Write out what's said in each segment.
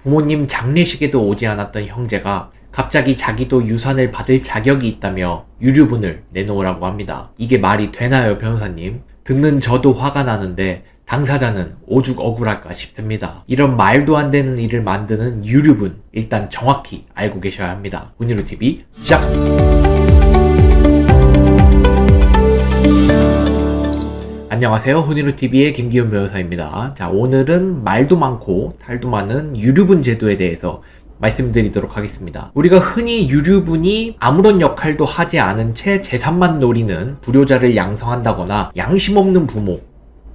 부모님 장례식에도 오지 않았던 형제가 갑자기 자기도 유산을 받을 자격이 있다며 유류분을 내놓으라고 합니다. 이게 말이 되나요, 변호사님? 듣는 저도 화가 나는데 당사자는 오죽 억울할까 싶습니다. 이런 말도 안 되는 일을 만드는 유류분, 일단 정확히 알고 계셔야 합니다. 훈이루TV 시작합니다. 안녕하세요. 훈이루TV의 김기훈 변호사입니다. 자, 오늘은 말도 많고 탈도 많은 유류분 제도에 대해서 말씀드리도록 하겠습니다. 우리가 흔히 유류분이 아무런 역할도 하지 않은 채 재산만 노리는 불효자를 양성한다거나 양심 없는 부모,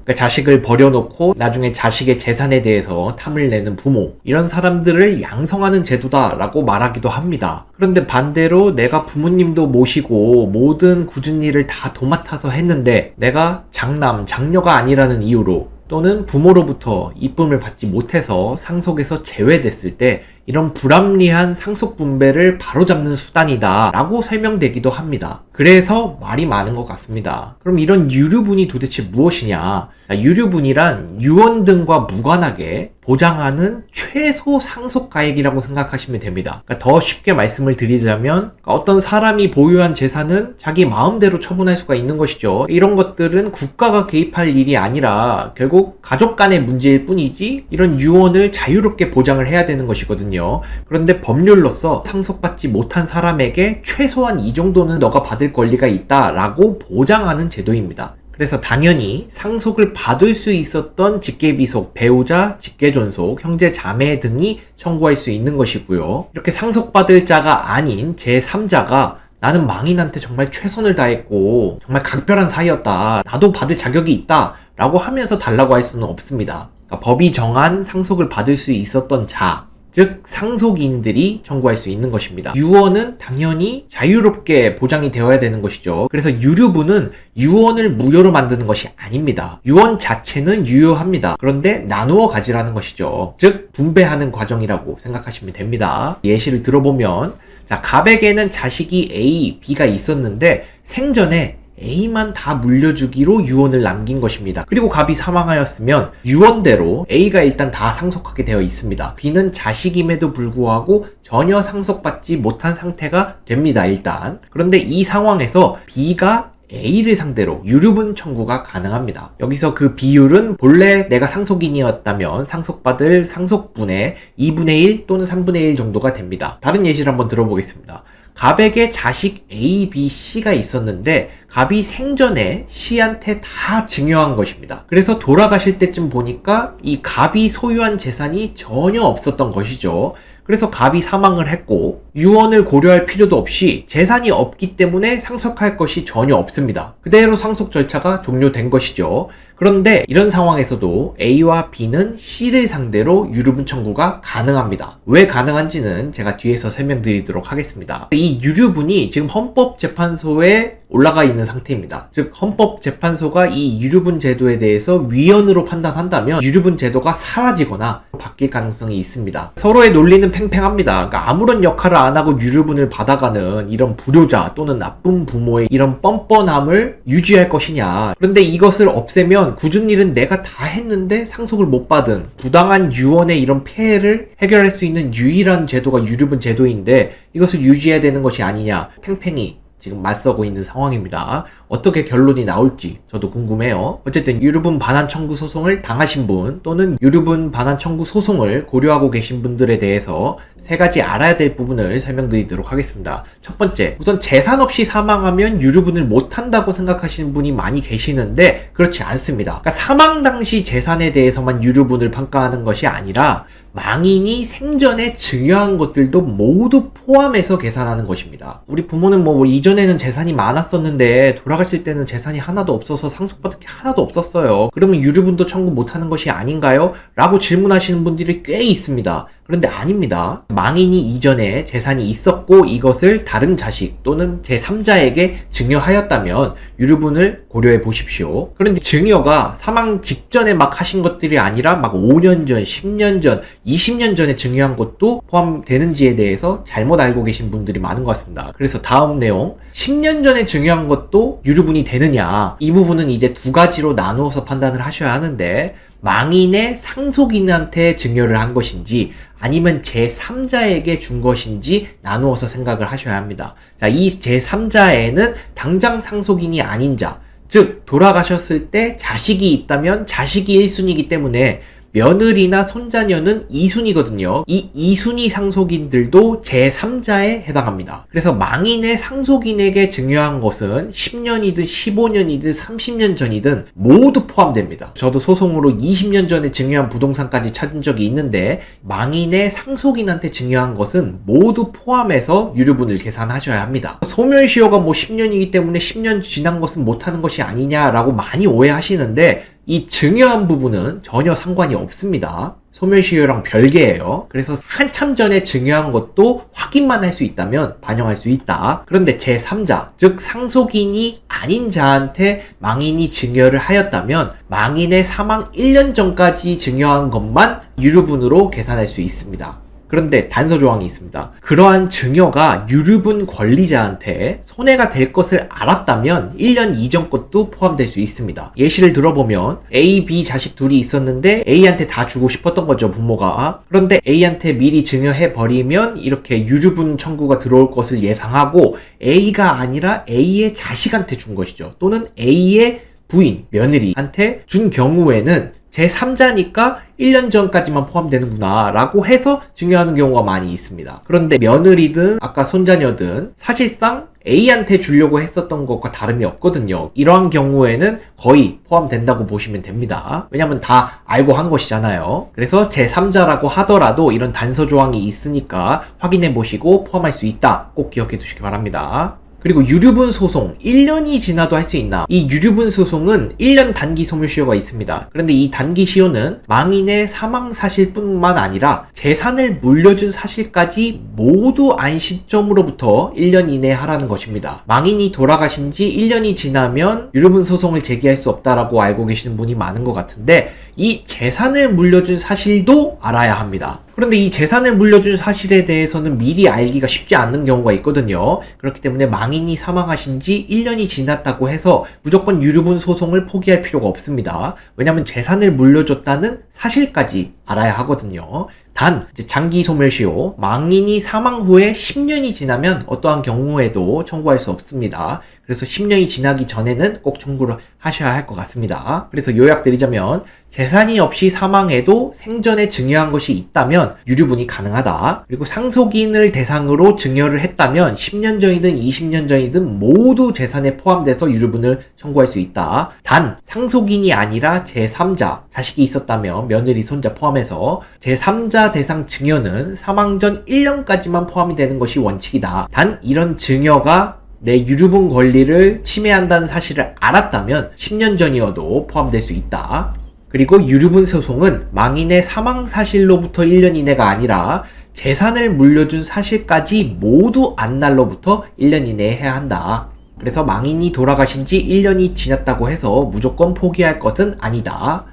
그러니까 자식을 버려놓고 나중에 자식의 재산에 대해서 탐을 내는 부모, 이런 사람들을 양성하는 제도다라고 말하기도 합니다. 그런데 반대로 내가 부모님도 모시고 모든 굳은 일을 다 도맡아서 했는데 내가 장남, 장녀가 아니라는 이유로 또는 부모로부터 이쁨을 받지 못해서 상속에서 제외됐을 때 이런 불합리한 상속 분배를 바로잡는 수단이다 라고 설명되기도 합니다. 그래서 말이 많은 것 같습니다. 그럼 이런 유류분이 도대체 무엇이냐? 유류분이란 유언 등과 무관하게 보장하는 최소 상속가액이라고 생각하시면 됩니다. 그러니까 더 쉽게 말씀을 드리자면 어떤 사람이 보유한 재산은 자기 마음대로 처분할 수가 있는 것이죠. 이런 것들은 국가가 개입할 일이 아니라 결국 가족 간의 문제일 뿐이지 이런 유언을 자유롭게 보장을 해야 되는 것이거든요. 그런데 법률로서 상속받지 못한 사람에게 최소한 이 정도는 너가 받을 권리가 있다라고 보장하는 제도입니다. 그래서 당연히 상속을 받을 수 있었던 직계비속, 배우자, 직계존속, 형제, 자매 등이 청구할 수 있는 것이고요. 이렇게 상속받을 자가 아닌 제3자가 나는 망인한테 정말 최선을 다했고 정말 각별한 사이였다, 나도 받을 자격이 있다 라고 하면서 달라고 할 수는 없습니다. 그러니까 법이 정한 상속을 받을 수 있었던 자, 즉 상속인들이 청구할 수 있는 것입니다. 유언은 당연히 자유롭게 보장이 되어야 되는 것이죠. 그래서 유류분은 유언을 무효로 만드는 것이 아닙니다. 유언 자체는 유효합니다. 그런데 나누어 가지라는 것이죠. 즉 분배하는 과정이라고 생각하시면 됩니다. 예시를 들어보면, 자, 갑에게는 자식이 A, B가 있었는데 생전에 A만 다 물려주기로 유언을 남긴 것입니다. 그리고 갑이 사망하였으면 유언대로 A가 일단 다 상속하게 되어 있습니다. B는 자식임에도 불구하고 전혀 상속받지 못한 상태가 됩니다, 일단. 그런데 이 상황에서 B가 A를 상대로 유류분 청구가 가능합니다. 여기서 그 비율은 본래 내가 상속인이었다면 상속받을 상속분의 2분의 1 또는 3분의 1 정도가 됩니다. 다른 예시를 한번 들어보겠습니다. 갑에게 자식 A, B, C가 있었는데 갑이 생전에 C한테 다 증여한 것입니다. 그래서 돌아가실 때쯤 보니까 이 갑이 소유한 재산이 전혀 없었던 것이죠. 그래서 갑이 사망을 했고 유언을 고려할 필요도 없이 재산이 없기 때문에 상속할 것이 전혀 없습니다. 그대로 상속 절차가 종료된 것이죠. 그런데 이런 상황에서도 A와 B는 C를 상대로 유류분 청구가 가능합니다. 왜 가능한지는 제가 뒤에서 설명드리도록 하겠습니다. 이 유류분이 지금 헌법재판소에 올라가 있는 상태입니다. 즉 헌법재판소가 이 유류분 제도에 대해서 위헌으로 판단한다면 유류분 제도가 사라지거나 바뀔 가능성이 있습니다. 서로의 논리는 팽팽합니다. 그러니까 아무런 역할을 안 하고 유류분을 받아가는 이런 불효자 또는 나쁜 부모의 이런 뻔뻔함을 유지할 것이냐. 그런데 이것을 없애면 굳은 일은 내가 다 했는데 상속을 못 받은 부당한 유언의 이런 폐해를 해결할 수 있는 유일한 제도가 유류분 제도인데 이것을 유지해야 되는 것이 아니냐. 팽팽히 지금 맞서고 있는 상황입니다. 어떻게 결론이 나올지 저도 궁금해요. 어쨌든 유류분 반환 청구 소송을 당하신 분 또는 유류분 반환 청구 소송을 고려하고 계신 분들에 대해서 세 가지 알아야 될 부분을 설명드리도록 하겠습니다. 첫 번째, 우선 재산 없이 사망하면 유류분을 못한다고 생각하시는 분이 많이 계시는데 그렇지 않습니다. 그러니까 사망 당시 재산에 대해서만 유류분을 평가하는 것이 아니라 망인이 생전에 증여한 것들도 모두 포함해서 계산하는 것입니다. 우리 부모는 뭐 이전에는 재산이 많았었는데 돌아가실 때는 재산이 하나도 없어서 상속받을 게 하나도 없었어요. 그러면 유류분도 청구 못하는 것이 아닌가요? 라고 질문하시는 분들이 꽤 있습니다. 그런데 아닙니다. 망인이 이전에 재산이 있었고 이것을 다른 자식 또는 제3자에게 증여하였다면 유류분을 고려해 보십시오. 그런데 증여가 사망 직전에 막 하신 것들이 아니라 막 5년 전, 10년 전, 20년 전에 증여한 것도 포함되는지에 대해서 잘못 알고 계신 분들이 많은 것 같습니다. 그래서 다음 내용, 10년 전에 증여한 것도 유류분이 되느냐, 이 부분은 이제 두 가지로 나누어서 판단을 하셔야 하는데, 망인의 상속인한테 증여를 한 것인지 아니면 제3자에게 준 것인지 나누어서 생각을 하셔야 합니다. 자, 이 제3자에는 당장 상속인이 아닌 자, 즉 돌아가셨을 때 자식이 있다면 자식이 1순위이기 때문에 며느리나 손자녀는 2순위거든요. 이 2순위 상속인들도 제3자에 해당합니다. 그래서 망인의 상속인에게 증여한 것은 10년이든 15년이든 30년 전이든 모두 포함됩니다. 저도 소송으로 20년 전에 증여한 부동산까지 찾은 적이 있는데 망인의 상속인한테 증여한 것은 모두 포함해서 유류분을 계산하셔야 합니다. 소멸시효가 10년이기 때문에 10년 지난 것은 못하는 것이 아니냐라고 많이 오해하시는데 이 증여한 부분은 전혀 상관이 없습니다. 소멸시효랑 별개예요. 그래서 한참 전에 증여한 것도 확인만 할 수 있다면 반영할 수 있다. 그런데 제3자, 즉 상속인이 아닌 자한테 망인이 증여를 하였다면 망인의 사망 1년 전까지 증여한 것만 유류분으로 계산할 수 있습니다. 그런데 단서 조항이 있습니다. 그러한 증여가 유류분 권리자한테 손해가 될 것을 알았다면 1년 이전 것도 포함될 수 있습니다. 예시를 들어보면 A, B 자식 둘이 있었는데 A한테 다 주고 싶었던 거죠, 부모가. 그런데 A한테 미리 증여해 버리면 이렇게 유류분 청구가 들어올 것을 예상하고 A가 아니라 A의 자식한테 준 것이죠. 또는 A의 부인, 며느리한테 준 경우에는 제3자니까 1년 전까지만 포함되는구나 라고 해서 증여하는 경우가 많이 있습니다. 그런데 며느리든 아까 손자녀든 사실상 A한테 주려고 했었던 것과 다름이 없거든요. 이러한 경우에는 거의 포함된다고 보시면 됩니다. 왜냐면 다 알고 한 것이잖아요. 그래서 제3자라고 하더라도 이런 단서 조항이 있으니까 확인해 보시고 포함할 수 있다. 꼭 기억해 두시기 바랍니다. 그리고 유류분 소송 1년이 지나도 할 수 있나? 이 유류분 소송은 1년 단기 소멸시효가 있습니다. 그런데 이 단기 시효는 망인의 사망 사실뿐만 아니라 재산을 물려준 사실까지 모두 안 시점으로부터 1년 이내에 하라는 것입니다. 망인이 돌아가신 지 1년이 지나면 유류분 소송을 제기할 수 없다라고 알고 계시는 분이 많은 것 같은데 이 재산을 물려준 사실도 알아야 합니다. 그런데 이 재산을 물려준 사실에 대해서는 미리 알기가 쉽지 않는 경우가 있거든요. 그렇기 때문에 망인이 사망하신 지 1년이 지났다고 해서 무조건 유류분 소송을 포기할 필요가 없습니다. 왜냐하면 재산을 물려줬다는 사실까지 알아야 하거든요. 단 장기 소멸시효, 망인이 사망 후에 10년이 지나면 어떠한 경우에도 청구할 수 없습니다. 그래서 10년이 지나기 전에는 꼭 청구를 하셔야 할 것 같습니다. 그래서 요약드리자면 재산이 없이 사망해도 생전에 증여한 것이 있다면 유류분이 가능하다. 그리고 상속인을 대상으로 증여를 했다면 10년 전이든 20년 전이든 모두 재산에 포함돼서 유류분을 청구할 수 있다. 단 상속인이 아니라 제3자, 자식이 있었다면 며느리, 손자 포함해서 제3자 대상 증여는 사망 전 1년까지만 포함이 되는 것이 원칙이다. 단 이런 증여가 내 유류분 권리를 침해한다는 사실을 알았다면 10년 전이어도 포함될 수 있다. 그리고 유류분 소송은 망인의 사망 사실로부터 1년 이내가 아니라 재산을 물려준 사실까지 모두 안 날로부터 1년 이내에 해야 한다. 그래서 망인이 돌아가신 지 1년이 지났다고 해서 무조건 포기할 것은 아니다.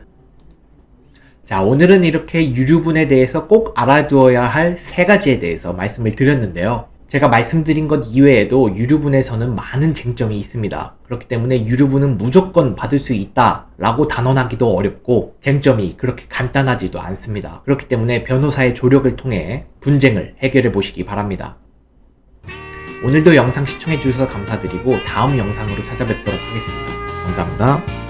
자, 오늘은 이렇게 유류분에 대해서 꼭 알아두어야 할 3가지에 대해서 말씀을 드렸는데요. 제가 말씀드린 것 이외에도 유류분에서는 많은 쟁점이 있습니다. 그렇기 때문에 유류분은 무조건 받을 수 있다 라고 단언하기도 어렵고 쟁점이 그렇게 간단하지도 않습니다. 그렇기 때문에 변호사의 조력을 통해 분쟁을 해결해 보시기 바랍니다. 오늘도 영상 시청해 주셔서 감사드리고 다음 영상으로 찾아뵙도록 하겠습니다. 감사합니다.